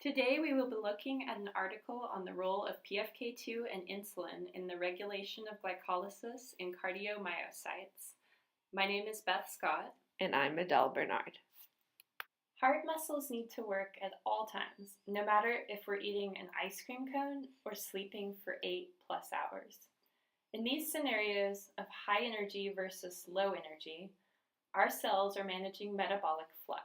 Today we will be looking at an article on the role of PFK2 and insulin in the regulation of glycolysis in cardiomyocytes. My name is Beth Scott. And I'm Adele Bernard. Heart muscles need to work at all times, no matter if we're eating an ice cream cone or sleeping for 8+ hours. In these scenarios of high energy versus low energy, our cells are managing metabolic flux.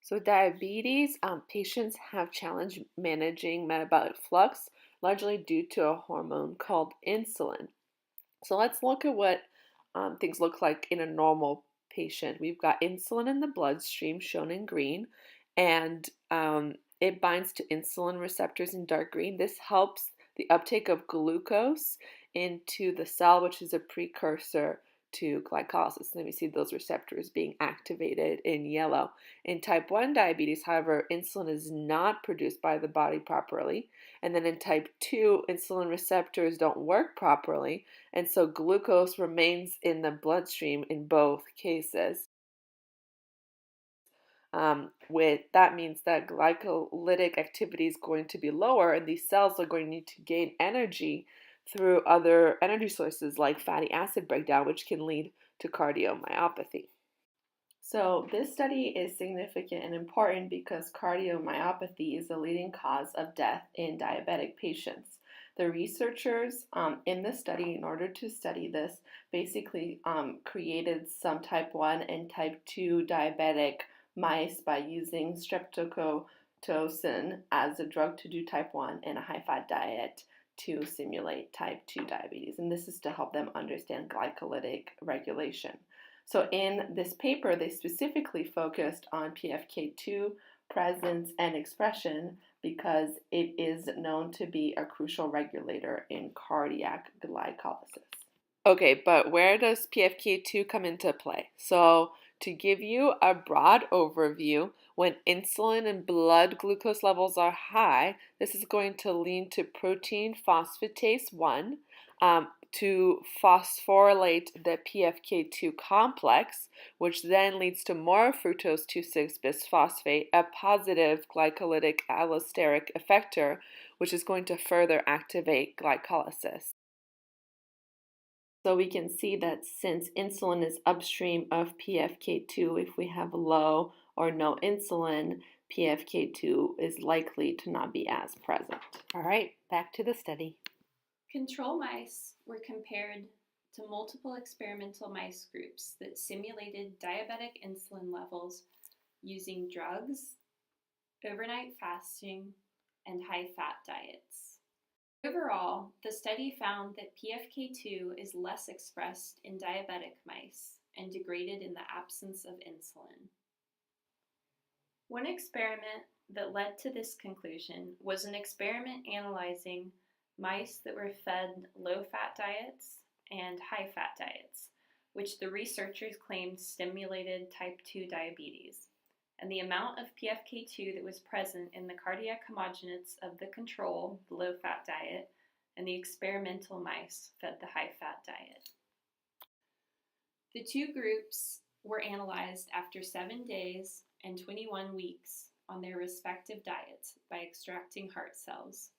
So diabetes, patients have challenge managing metabolic flux, largely due to a hormone called insulin. So let's look at what things look like in a normal patient. We've got insulin in the bloodstream, shown in green, and it binds to insulin receptors in dark green. This helps the uptake of glucose into the cell, which is a precursor to glycolysis. And we see those receptors being activated in yellow. In type 1 diabetes, however, insulin is not produced by the body properly. And then in type 2, insulin receptors don't work properly, and so glucose remains in the bloodstream in both cases. That means that glycolytic activity is going to be lower, and these cells are going to need to gain energy through other energy sources like fatty acid breakdown, which can lead to cardiomyopathy. So this study is significant and important because cardiomyopathy is the leading cause of death in diabetic patients. The researchers in the study, in order to study this, basically created some type 1 and type 2 diabetic mice by using streptozotocin as a drug to do type 1 and a high-fat diet to simulate type 2 diabetes. And this is to help them understand glycolytic regulation. So in this paper, they specifically focused on PFK2 presence and expression because it is known to be a crucial regulator in cardiac glycolysis. Okay, but where does PFK2 come into play? So to give you a broad overview, when insulin and blood glucose levels are high, this is going to lead to protein phosphatase 1, to phosphorylate the PFK2 complex, which then leads to more fructose 2,6-bisphosphate, a positive glycolytic allosteric effector, which is going to further activate glycolysis. So we can see that since insulin is upstream of PFK2, if we have low or no insulin, PFK2 is likely to not be as present. All right, back to the study. Control mice were compared to multiple experimental mice groups that simulated diabetic insulin levels using drugs, overnight fasting, and high-fat diets. Overall, the study found that PFK2 is less expressed in diabetic mice and degraded in the absence of insulin. One experiment that led to this conclusion was an experiment analyzing mice that were fed low-fat diets and high-fat diets, which the researchers claimed stimulated type 2 diabetes. And the amount of PFK2 that was present in the cardiac homogenates of the control, the low-fat diet, and the experimental mice fed the high-fat diet. The two groups were analyzed after 7 days and 21 weeks on their respective diets by extracting heart cells.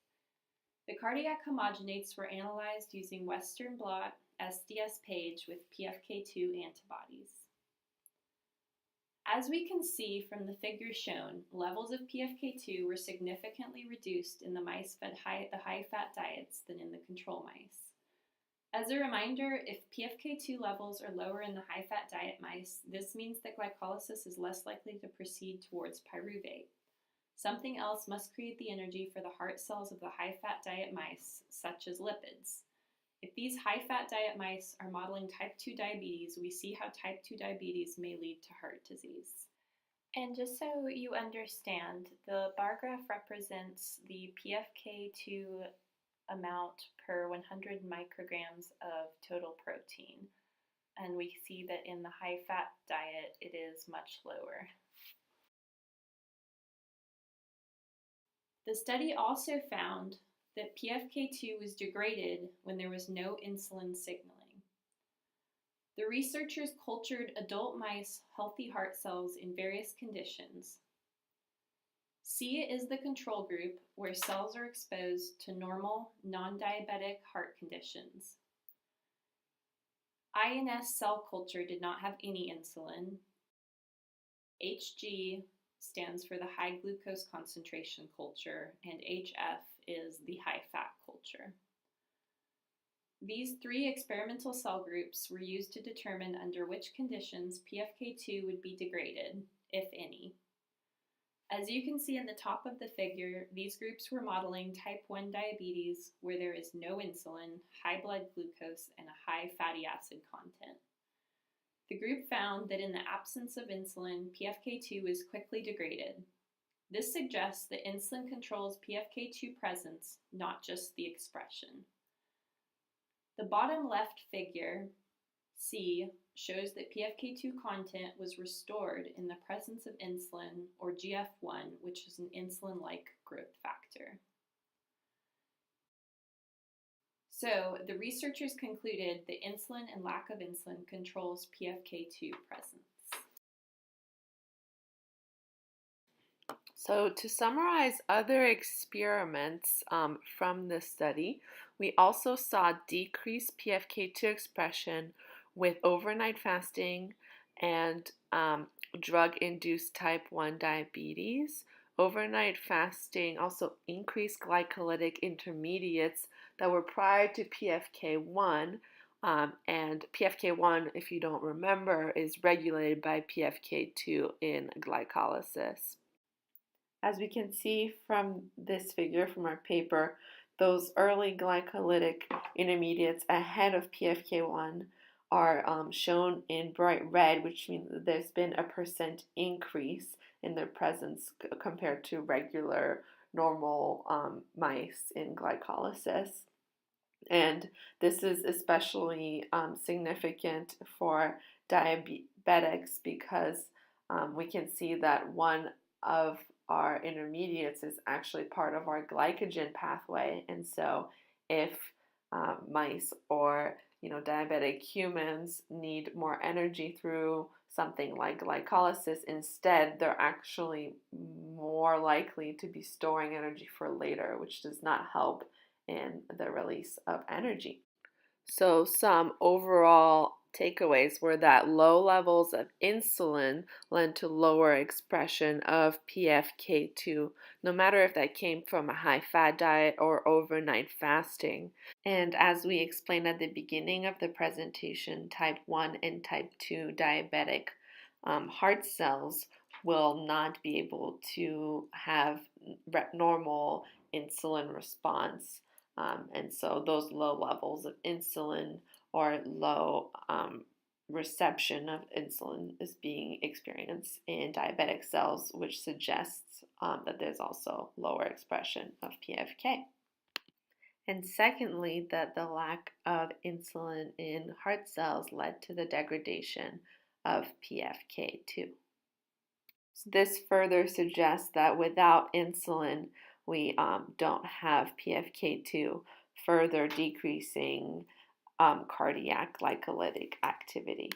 The cardiac homogenates were analyzed using Western blot SDS Page with PFK2 antibodies. As we can see from the figure shown, levels of PFK2 were significantly reduced in the mice fed the high-fat diets than in the control mice. As a reminder, if PFK2 levels are lower in the high-fat diet mice, this means that glycolysis is less likely to proceed towards pyruvate. Something else must create the energy for the heart cells of the high-fat diet mice, such as lipids. If these high-fat diet mice are modeling type 2 diabetes, we see how type 2 diabetes may lead to heart disease. And just so you understand, the bar graph represents the PFK2 amount per 100 micrograms of total protein. And we see that in the high-fat diet, it is much lower. The study also found that PFK2 was degraded when there was no insulin signaling. The researchers cultured adult mice healthy heart cells in various conditions. C is the control group, where cells are exposed to normal, non-diabetic heart conditions. I and S cell culture did not have any insulin. HG stands for the high glucose concentration culture, and HF is the high fat culture. These 3 experimental cell groups were used to determine under which conditions PFK2 would be degraded, if any. As you can see in the top of the figure, these groups were modeling type 1 diabetes where there is no insulin, high blood glucose, and a high fatty acid content. The group found that in the absence of insulin, PFK2 is quickly degraded. This suggests that insulin controls PFK2 presence, not just the expression. The bottom left figure, C, shows that PFK2 content was restored in the presence of insulin, or GF1, which is an insulin-like growth factor. So, the researchers concluded that insulin and lack of insulin controls PFK2 presence. So to summarize other experiments from this study, we also saw decreased PFK2 expression with overnight fasting and drug-induced type 1 diabetes. Overnight fasting also increased glycolytic intermediates that were prior to PFK1, and PFK1, if you don't remember, is regulated by PFK2 in glycolysis. As we can see from this figure from our paper, those early glycolytic intermediates ahead of PFK1 are shown in bright red, which means that there's been a % increase in their presence compared to regular normal mice in glycolysis. And this is especially significant for diabetics because we can see that one of our intermediates is actually part of our glycogen pathway, and so if mice or diabetic humans need more energy through something like glycolysis, instead they're actually more likely to be storing energy for later, which does not help in the release of energy. So some overall takeaways were that low levels of insulin led to lower expression of PFK2, no matter if that came from a high-fat diet or overnight fasting. And as we explained at the beginning of the presentation, type 1 and type 2 diabetic heart cells will not be able to have normal insulin response. And so those low levels of insulin or low reception of insulin is being experienced in diabetic cells, which suggests that there's also lower expression of PFK. And secondly, that the lack of insulin in heart cells led to the degradation of PFK2. So this further suggests that without insulin, we don't have PFK2, further decreasing cardiac glycolytic activity.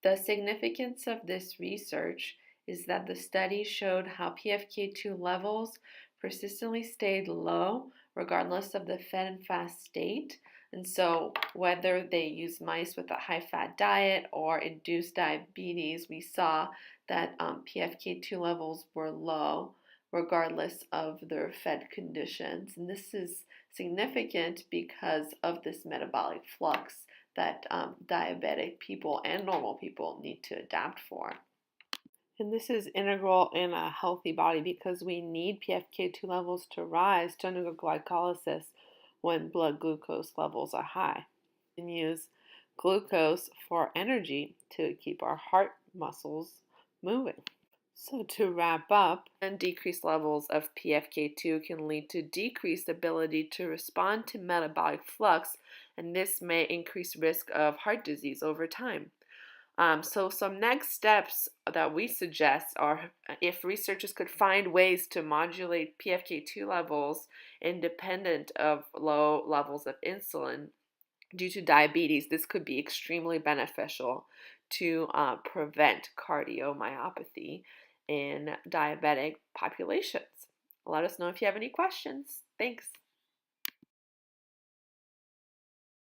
The significance of this research is that the study showed how PFK2 levels persistently stayed low regardless of the fed and fast state. And so whether they used mice with a high-fat diet or induced diabetes, we saw that PFK2 levels were low regardless of their fed conditions. And this is significant because of this metabolic flux that diabetic people and normal people need to adapt for. And this is integral in a healthy body because we need PFK2 levels to rise to undergo glycolysis when blood glucose levels are high. We can use glucose for energy to keep our heart muscles moving. So to wrap up, decreased levels of PFK2 can lead to decreased ability to respond to metabolic flux, and this may increase risk of heart disease over time. So some next steps that we suggest are if researchers could find ways to modulate PFK2 levels independent of low levels of insulin, due to diabetes, this could be extremely beneficial to prevent cardiomyopathy in diabetic populations. Let us know if you have any questions. Thanks.